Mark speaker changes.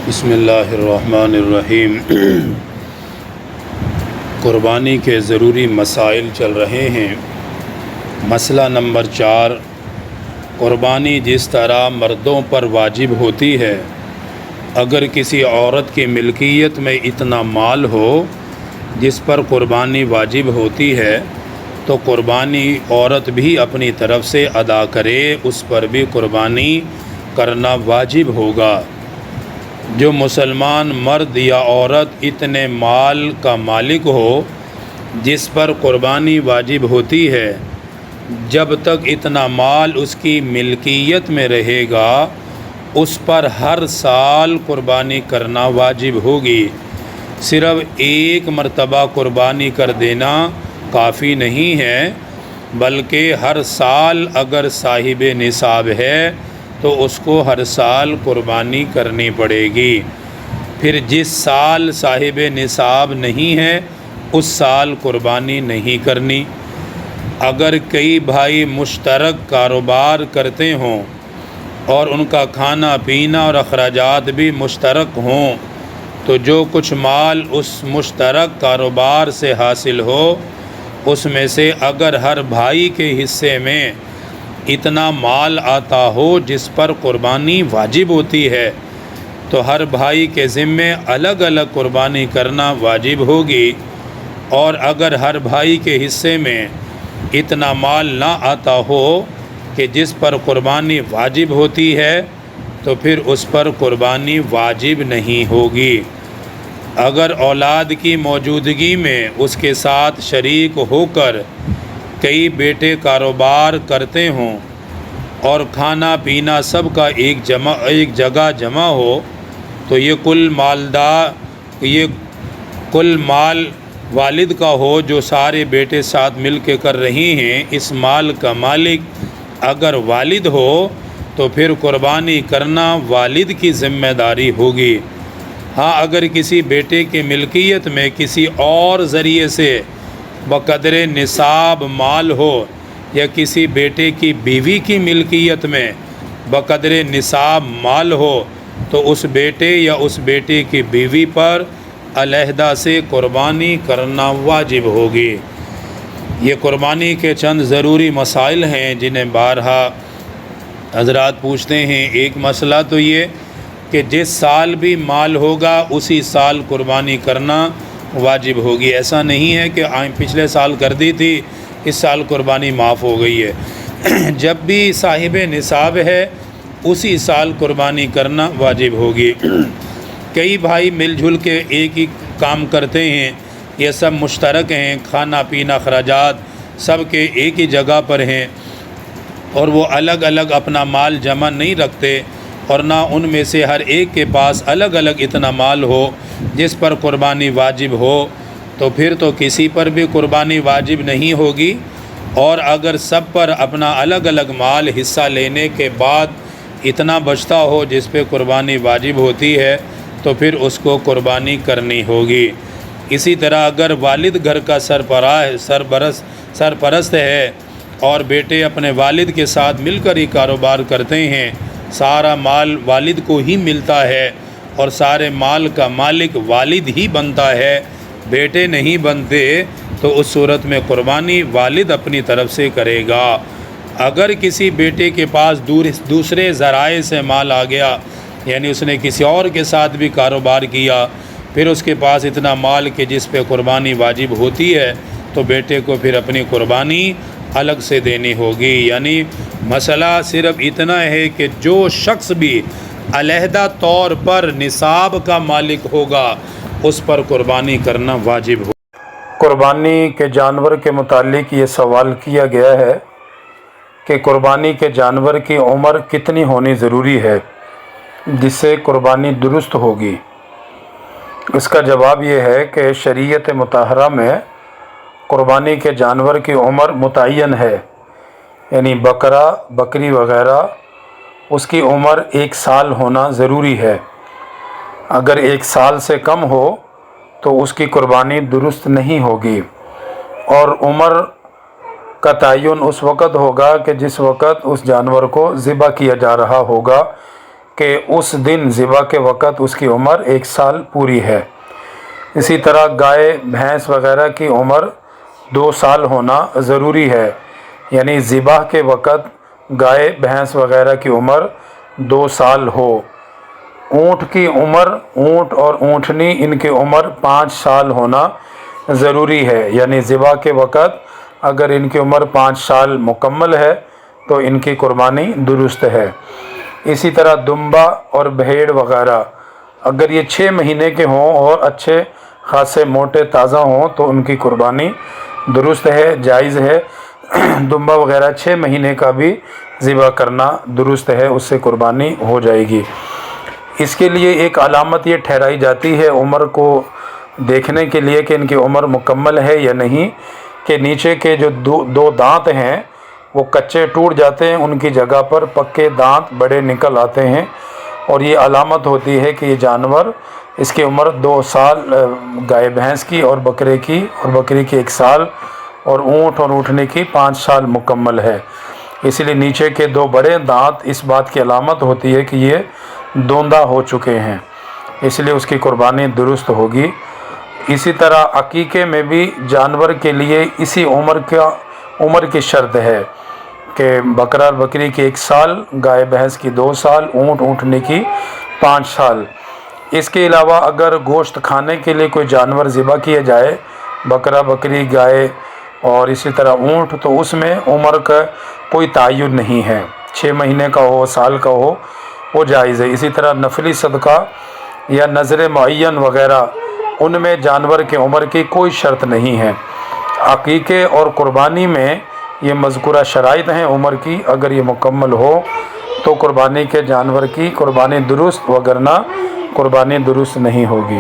Speaker 1: بسم اللہ الرحمن الرحیم۔ قربانی کے ضروری مسائل چل رہے ہیں۔ مسئلہ نمبر 4، قربانی جس طرح مردوں پر واجب ہوتی ہے، اگر کسی عورت کی ملکیت میں اتنا مال ہو جس پر قربانی واجب ہوتی ہے تو قربانی عورت بھی اپنی طرف سے ادا کرے، اس پر بھی قربانی کرنا واجب ہوگا۔ جو مسلمان مرد یا عورت اتنے مال کا مالک ہو جس پر قربانی واجب ہوتی ہے، جب تک اتنا مال اس کی ملکیت میں رہے گا اس پر ہر سال قربانی کرنا واجب ہوگی۔ صرف ایک مرتبہ قربانی کر دینا کافی نہیں ہے، بلکہ ہر سال اگر صاحب نصاب ہے تو اس کو ہر سال قربانی کرنی پڑے گی۔ پھر جس سال صاحب نصاب نہیں ہے اس سال قربانی نہیں کرنی۔ اگر کئی بھائی مشترک کاروبار کرتے ہوں اور ان کا کھانا پینا اور اخراجات بھی مشترک ہوں تو جو کچھ مال اس مشترک کاروبار سے حاصل ہو اس میں سے اگر ہر بھائی کے حصے میں اتنا مال آتا ہو جس پر قربانی واجب ہوتی ہے تو ہر بھائی کے ذمے الگ الگ قربانی کرنا واجب ہوگی، اور اگر ہر بھائی کے حصے میں اتنا مال نہ آتا ہو کہ جس پر قربانی واجب ہوتی ہے تو پھر اس پر قربانی واجب نہیں ہوگی۔ اگر اولاد کی موجودگی میں اس کے ساتھ شریک ہو کر کئی بیٹے کاروبار کرتے ہوں اور کھانا پینا سب کا ایک جگہ جمع ہو تو یہ کل مال والد کا ہو جو سارے بیٹے ساتھ مل کے کر رہی ہیں۔ اس مال کا مالک اگر والد ہو تو پھر قربانی کرنا والد کی ذمہ داری ہوگی۔ ہاں، اگر کسی بیٹے کی ملکیت میں کسی اور ذریعے سے بقدر نصاب مال ہو یا کسی بیٹے کی بیوی کی ملکیت میں بقدر نصاب مال ہو تو اس بیٹے یا اس بیٹے کی بیوی پر علیحدہ سے قربانی کرنا واجب ہوگی۔ یہ قربانی کے چند ضروری مسائل ہیں جنہیں بارہا حضرات پوچھتے ہیں۔ ایک مسئلہ تو یہ کہ جس سال بھی مال ہوگا اسی سال قربانی کرنا واجب ہوگی۔ ایسا نہیں ہے کہ پچھلے سال کر دی تھی اس سال قربانی معاف ہو گئی ہے۔ جب بھی صاحب نصاب ہے اسی سال قربانی کرنا واجب ہوگی۔ کئی بھائی مل جل کے ایک ہی کام کرتے ہیں، یہ سب مشترک ہیں، کھانا پینا اخراجات سب کے ایک ہی جگہ پر ہیں اور وہ الگ الگ اپنا مال جمع نہیں رکھتے اور نہ ان میں سے ہر ایک کے پاس الگ الگ اتنا مال ہو جس پر قربانی واجب ہو تو پھر تو کسی پر بھی قربانی واجب نہیں ہوگی، اور اگر سب پر اپنا الگ الگ مال حصہ لینے کے بعد اتنا بچتا ہو جس پہ قربانی واجب ہوتی ہے تو پھر اس کو قربانی کرنی ہوگی۔ اسی طرح اگر والد گھر کا سرپرست ہے اور بیٹے اپنے والد کے ساتھ مل کر ہی کاروبار کرتے ہیں، سارا مال والد کو ہی ملتا ہے اور سارے مال کا مالک والد ہی بنتا ہے، بیٹے نہیں بنتے، تو اس صورت میں قربانی والد اپنی طرف سے کرے گا۔ اگر کسی بیٹے کے پاس دوسرے ذرائع سے مال آ گیا، یعنی اس نے کسی اور کے ساتھ بھی کاروبار کیا، پھر اس کے پاس اتنا مال کہ جس پہ قربانی واجب ہوتی ہے تو بیٹے کو پھر اپنی قربانی الگ سے دینی ہوگی۔ یعنی مسئلہ صرف اتنا ہے کہ جو شخص بھی علیحدہ طور پر نصاب کا مالک ہوگا اس پر قربانی کرنا واجب ہوگا۔
Speaker 2: قربانی کے جانور کے متعلق یہ سوال کیا گیا ہے کہ قربانی کے جانور کی عمر کتنی ہونی ضروری ہے جس سے قربانی درست ہوگی؟ اس کا جواب یہ ہے کہ شریعت مطہرہ میں قربانی کے جانور کی عمر متعین ہے، یعنی بکرا بکری وغیرہ اس کی عمر 1 سال ہونا ضروری ہے۔ اگر 1 سال سے کم ہو تو اس کی قربانی درست نہیں ہوگی، اور عمر کا تعین اس وقت ہوگا کہ جس وقت اس جانور کو ذبح کیا جا رہا ہوگا، کہ اس دن ذبح کے وقت اس کی عمر 1 سال پوری ہے۔ اسی طرح گائے بھینس وغیرہ کی عمر 2 سال ہونا ضروری ہے، یعنی ذبح کے وقت گائے بھینس وغیرہ کی عمر 2 سال ہو۔ اونٹ کی عمر، اونٹ اور اونٹنی، ان کی عمر 5 سال ہونا ضروری ہے، یعنی ذبح کے وقت اگر ان کی عمر 5 سال مکمل ہے تو ان کی قربانی درست ہے۔ اسی طرح دمبا اور بھیڑ وغیرہ اگر یہ 6 مہینے کے ہوں اور اچھے خاصے موٹے تازہ ہوں تو ان کی قربانی درست ہے، جائز ہے۔ دمبا وغیرہ 6 مہینے کا بھی ذبح کرنا درست ہے، اس سے قربانی ہو جائے گی۔ اس کے لیے ایک علامت یہ ٹھہرائی جاتی ہے عمر کو دیکھنے کے لیے کہ ان کی عمر مکمل ہے یا نہیں، کہ نیچے کے جو دو دانت ہیں وہ کچے ٹوٹ جاتے ہیں، ان کی جگہ پر پکے دانت بڑے نکل آتے ہیں، اور یہ علامت ہوتی ہے کہ یہ جانور، اس کی عمر 2 سال گائے بھینس کی اور بکرے کی، اور بکری کی 1 سال، اور اونٹ اور اونٹنے کی 5 سال مکمل ہے۔ اسی لیے نیچے کے 2 بڑے دانت اس بات کی علامت ہوتی ہے کہ یہ دوندا ہو چکے ہیں، اس لیے اس کی قربانی درست ہوگی۔ اسی طرح عقیقے میں بھی جانور کے لیے اسی عمر کی شرط ہے کہ بکرا اور بکری کی 1 سال، گائے بھینس کی 2 سال، اونٹ اونٹنے کی 5 سال۔ اس کے علاوہ اگر گوشت کھانے کے لیے کوئی جانور ذبح کیا جائے، بکرا، بکری، گائے اور اسی طرح اونٹ، تو اس میں عمر کا کوئی تعین نہیں ہے، 6 مہینے کا ہو، سال کا ہو، وہ جائز ہے۔ اسی طرح نفلی صدقہ یا نذر معین وغیرہ، ان میں جانور کی عمر کی کوئی شرط نہیں ہے۔ عقیقے اور قربانی میں یہ مذکورہ شرائط ہیں عمر کی، اگر یہ مکمل ہو تو قربانی کے جانور کی قربانی درست، وگرنہ قربانی درست نہیں ہوگی۔